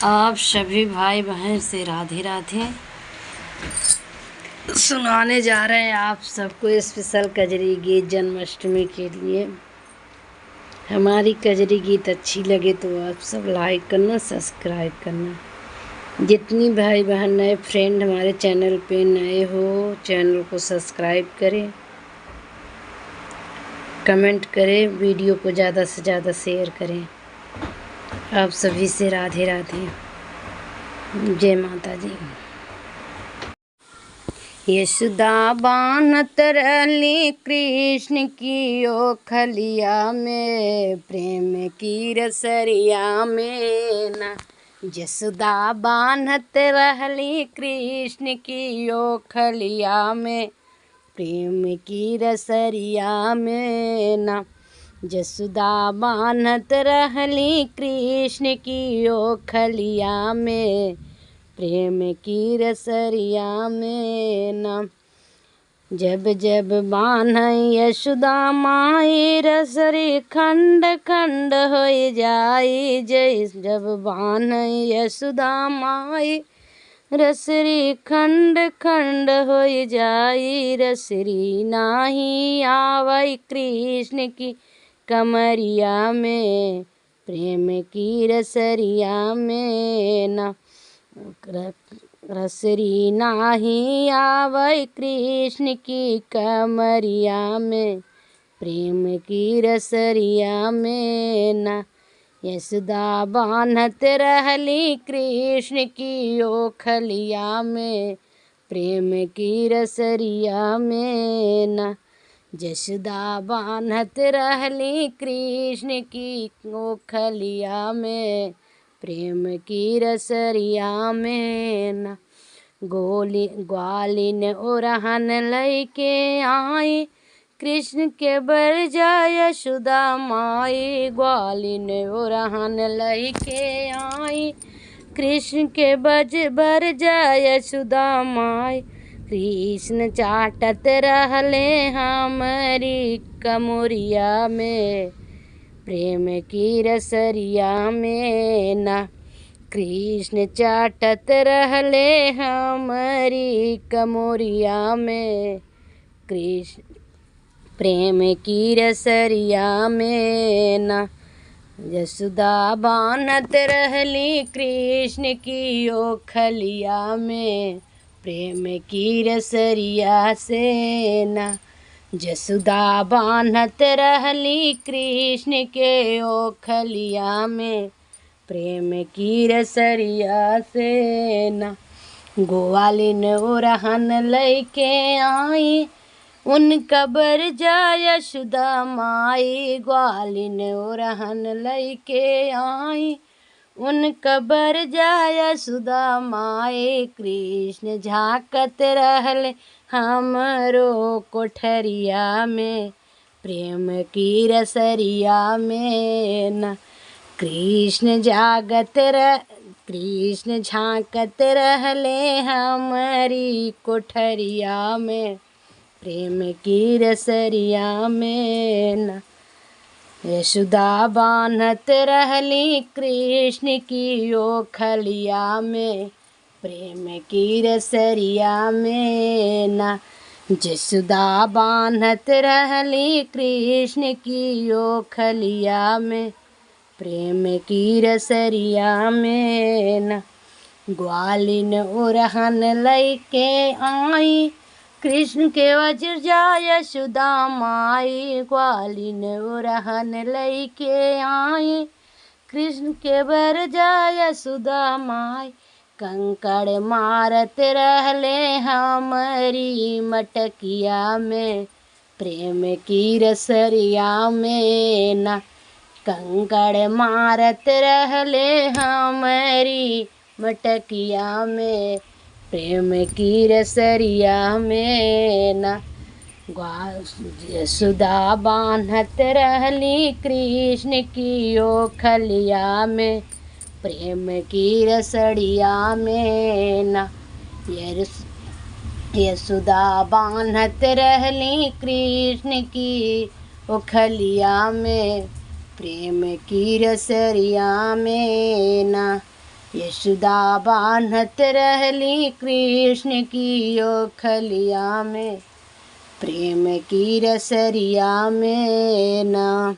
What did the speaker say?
आप सभी भाई बहन से राधे राधे। सुनाने जा रहे हैं आप सबको स्पेशल कजरी गीत जन्माष्टमी के लिए। हमारी कजरी गीत अच्छी लगे तो आप सब लाइक करना, सब्सक्राइब करना। जितनी भाई बहन नए फ्रेंड हमारे चैनल पे नए हो, चैनल को सब्सक्राइब करें, कमेंट करें, वीडियो को ज़्यादा से ज़्यादा शेयर करें। आप सभी से राधे राधे, जय माता दी। यशोदा बान्हत रहली कृष्ण की ओखलिया में, प्रेम की रसरिया में ना। यशोदा बान्हत रहली कृष्ण की ओखलिया में, प्रेम की रसरिया में ना। यशोदा बान्हत रहली कृष्ण की ओखलिया में, प्रेम की रसरिया में ना। जब जब बान्हई यशोदा माई, रसरी खंड खंड हो जाई। जब बान्हई यशोदा माई, रसरी खंड खंड हो जाई। रसरी नाही आवई कृष्ण की कमरिया में, प्रेम की रसरिया में ना। रसरी नाही आवै कृष्ण की कमरिया में, प्रेम की रसरिया में ना। यशोदा बान्हत रहली कृष्ण की ओखलिया में, प्रेम की रसरिया में ना। यशोदा बान्हत रहली कृष्ण की ओखलिया में, प्रेम की रसरिया में ना। ग्वालिन ओरहन लैके आई, कृष्ण के बर जाय यशोदा माई। ग्वालिन ओरहन लैके आई, कृष्ण के बर जाय यशोदा माई। कृष्ण चाटत रहले हमारी कमरिया में, प्रेम की रसरिया में ना। कृष्ण चाटत रहले हमारी कमरिया में, कृष्ण प्रेम की रसरिया में ना। यशोदा बान्हत रहली कृष्ण की ओखलिया में, प्रेम की रसरिया से ना। यशोदा बान्हत रहली कृष्ण के ओखलिया में, प्रेम की रसरिया से ना। ग्वालिन ओरहन लैके आई, उनका बर जाय यशोदा माई। ग्वालिन ओरहन लैके आई, उनका बर जाय यशोदा माई। कृष्ण झाँकत रहले हमरो कोठरिया में, प्रेम की रसरिया में ना। कृष्ण झाँकत रहले हमारी कोठरिया में, प्रेम की रसरिया में ना। यशोदा बान्हत रहली कृष्ण की ओखलिया में, प्रेम की रसरिया में ना। यशोदा बान्हत रहली कृष्ण की ओखलिया में, प्रेम की रसरिया में ना। ग्वालिन ओरहन लैके आई, कृष्ण के वज्र जाय यशोदा माई। ग्वालिन ओरहन लैके आई, कृष्ण के बर जाय यशोदा माई। कंकड़ मारत रहले हमारी मटकिया में, प्रेम की रसरिया में ना। कंकड़ मारत रहले हमारी मटकिया में, प्रेम की रसरिया में ना। यशोदा बान्हत रहली कृष्ण की ओखलिया में, प्रेम की रसरिया में ना। यशोदा बान्हत रहली कृष्ण की ओखलिया में, प्रेम की रसरिया में ना। यशोदा बान्हत रहली कृष्ण की ओखलिया में, प्रेम की रसरिया में ना।